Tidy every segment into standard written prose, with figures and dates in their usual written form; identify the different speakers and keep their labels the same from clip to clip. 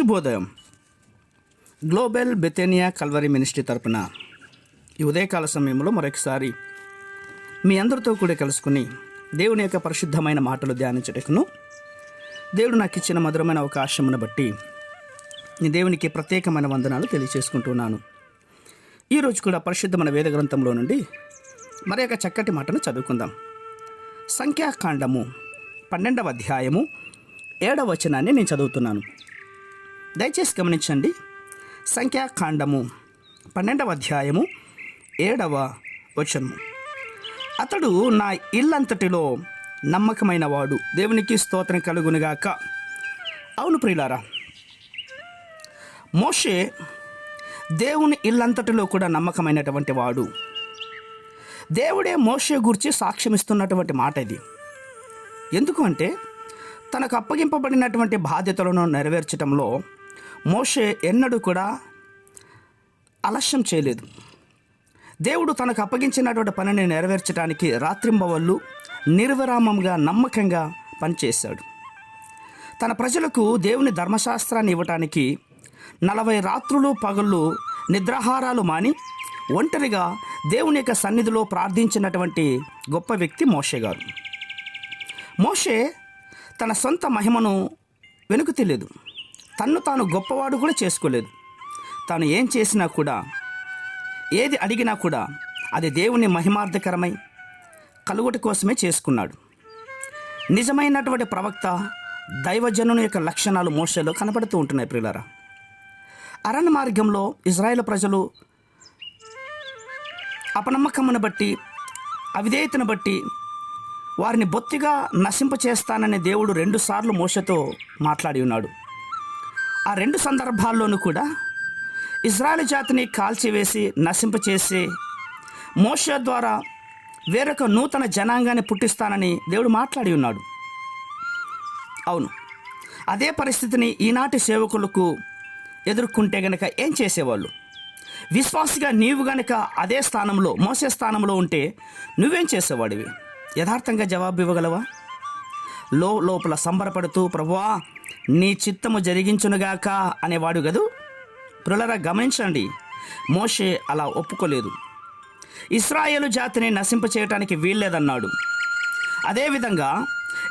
Speaker 1: శుభోదయం. Global బెతేనియా Calvary ministry తరపున ఈ ఉదయకాల సమయంలో మరొకసారి మీ అందరితో కూడా కలుసుకుని దేవుని యొక్క పరిశుద్ధమైన మాటలు ధ్యానించటకును దేవుడు నాకు ఇచ్చిన మధురమైన అవకాశమును బట్టి నేను దేవునికి ప్రత్యేకమైన వందనాలు తెలియజేసుకుంటున్నాను. ఈరోజు కూడా పరిశుద్ధమైన వేద గ్రంథంలో నుండి మరి ఒక చక్కటి మాటను చదువుకుందాం. సంఖ్యాకాండము 12వ అధ్యాయము 7వ వచనాన్ని నేను చదువుతున్నాను. దయచేసి గమనించండి. సంఖ్యాకాండము 12వ అధ్యాయము 7వ వచనము. అతడు నా ఇల్లంతటిలో నమ్మకమైన వాడు, దేవునికి స్తోత్రం కలుగునుగాక. అవును ప్రియులారా, మోషే దేవుని ఇల్లంతటిలో కూడా నమ్మకమైనటువంటి వాడు. దేవుడే మోషే గురించి సాక్ష్యమిస్తున్నటువంటి మాట ఇది. ఎందుకు అంటే తనకు అప్పగింపబడినటువంటి బాధ్యతలను నెరవేర్చడంలో మోషే ఎన్నడూ కూడా ఆలస్యం చేయలేదు. దేవుడు తనకు అప్పగించినటువంటి పనిని నెరవేర్చడానికి రాత్రింబవళ్ళు నిర్విరామంగా నమ్మకంగా పనిచేశాడు. తన ప్రజలకు దేవుని ధర్మశాస్త్రాన్ని ఇవ్వటానికి 40 రాత్రులు పగళ్ళు నిద్రాహారాలు మాని ఒంటరిగా దేవుని యొక్క సన్నిధిలో ప్రార్థించినటువంటి గొప్ప వ్యక్తి మోషే గారు. మోషే తన సొంత మహిమను వెనుక తెలియదు, తన్ను తాను గొప్పవాడు కూడా చేసుకోలేదు. తాను ఏం చేసినా కూడా, ఏది అడిగినా కూడా అది దేవుని మహిమార్థకరమై కలుగుట కోసమే చేసుకున్నాడు. నిజమైనటువంటి ప్రవక్త దైవజనుని యొక్క లక్షణాలు మోషేలో కనబడుతూ ఉంటున్నాయి ప్రియులారా. అరణ్య మార్గంలో ఇజ్రాయేల్ ప్రజలు అపనమ్మకమును బట్టి, అవిధేయతను బట్టి వారిని బొత్తిగా నశింపచేస్తానని దేవుడు 2 సార్లు మోషేతో మాట్లాడి ఉన్నాడు. ఆ 2 సందర్భాల్లోనూ కూడా ఇజ్రాయేల్ జాతిని కాల్చివేసి నశింపచేసి మోషే ద్వారా వేరొక నూతన జనాంగాన్ని పుట్టిస్తానని దేవుడు మాట్లాడి ఉన్నాడు. అవును, అదే పరిస్థితిని ఈనాటి సేవకులకు ఎదుర్కొంటే గనక ఏం చేసేవాళ్ళు? విశ్వాసిగా నీవు గనక అదే స్థానంలో, మోసే స్థానంలో ఉంటే నువ్వేం చేసేవాడివి? యథార్థంగా జవాబు ఇవ్వగలవా? లోపల సంబరపడుతూ ప్రభువా నీ చిత్తము జరిగించునుగాక అనేవాడు కదూ. ప్రియులారా గమనించండి, మోషే అలా ఒప్పుకోలేదు. ఇశ్రాయేలు జాతిని నశింపచేయటానికి వీల్లేదన్నాడు. అదేవిధంగా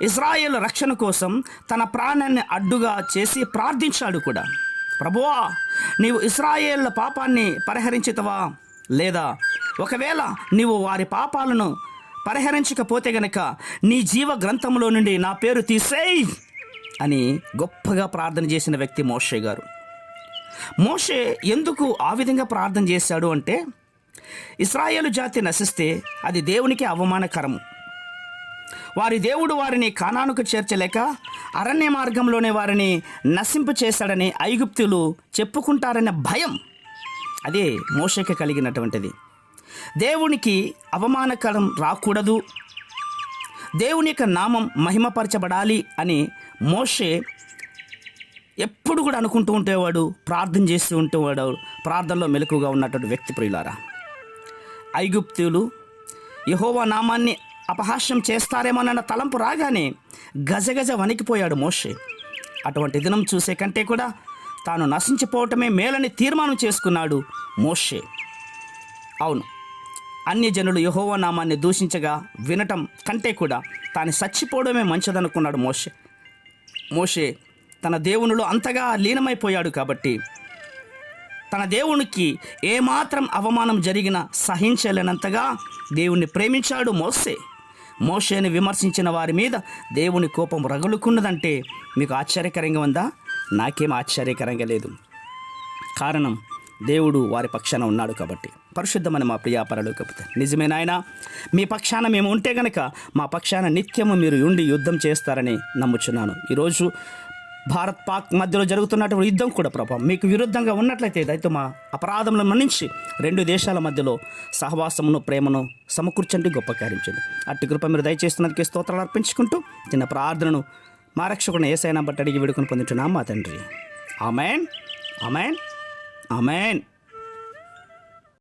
Speaker 1: ఇశ్రాయేలు రక్షణ కోసం తన ప్రాణాన్ని అడ్డుగా చేసి ప్రార్థించాడు కూడా. ప్రభువా నీవు ఇశ్రాయేళ్ల పాపాన్ని పరిహరించుతావా, లేదా ఒకవేళ నీవు వారి పాపాలను పరిహరించకపోతే గనక నీ జీవ గ్రంథంలో నుండి నా పేరు తీసేయ్ అని గొప్పగా ప్రార్థన చేసిన వ్యక్తి మోషే గారు. మోషే ఎందుకు ఆ విధంగా ప్రార్థన చేశాడు అంటే, ఇశ్రాయేలు జాతి నశిస్తే అది దేవునికి అవమానకరము. వారి దేవుడు వారిని కానానుకు చేర్చలేక అరణ్య మార్గంలోనే వారిని నశింపు చేశాడని ఐగుప్తులు చెప్పుకుంటారనే భయం, అదే మోషేకి కలిగినటువంటిది. దేవునికి అవమానకరం రాకూడదు, దేవుని యొక్క నామం మహిమపరచబడాలి అని మోషే ఎప్పుడు కూడా అనుకుంటూ ఉంటేవాడు, ప్రార్థన చేస్తూ ఉంటేవాడు, ప్రార్థనలో మెలకుగా ఉన్నటువంటి వ్యక్తి ప్రియులారా. ఐగుప్తులు యెహోవా నామాన్ని అపహాస్యం చేస్తారేమోనన్న తలంపు రాగానే గజగజ వణికిపోయాడు మోషే. అటువంటి దినం చూసే కంటే కూడా తాను నశించిపోవటమే మేలని తీర్మానం చేసుకున్నాడు మోషే. అవును, అన్యజనులు యెహోవా నామాన్ని దూషించగా వినటం కంటే కూడా తాను చచ్చిపోవడమే మంచిదనుకున్నాడు మోషే తన దేవునిలో అంతగా లీనమైపోయాడు కాబట్టి తన దేవునికి ఏమాత్రం అవమానం జరిగినా సహించలేనంతగా దేవుణ్ణి ప్రేమించాడు మోషేని విమర్శించిన వారి మీద దేవుని కోపం రగులుకున్నదంటే మీకు ఆశ్చర్యకరంగా ఉందా? నాకేం ఆశ్చర్యకరంగా లేదు. కారణం దేవుడు వారి పక్షాన ఉన్నాడు కాబట్టి. పరిశుద్ధమైన మా ప్రియ పరలోకపు తండ్రి, నిజమే నాయన, మీ పక్షాన మేము ఉంటే గనక మా పక్షాన నిత్యము మీరు ఉండి యుద్ధం చేస్తారని నమ్ముచున్నాను. ఈరోజు భారత్ పాక్ మధ్యలో జరుగుతున్నటువంటి యుద్ధం కూడా ప్రభావం మీకు విరుద్ధంగా ఉన్నట్లయితే దయతో మా అపరాధములను మన్నించి 2 దేశాల మధ్యలో సహవాసమును ప్రేమను సమకూర్చండి, గొప్ప కార్యించండి. అట్టి కృప మీరు దయచేస్తున్నందుకే స్తోత్రాలు అర్పించుకుంటూ చిన్న ప్రార్థనను మా రక్షకుని యేసయ్య బట్టి అడిగి వేడుకొని పొందుతున్నాం మా తండ్రి. ఆమేన్, ఆమేన్, ఆమేన్.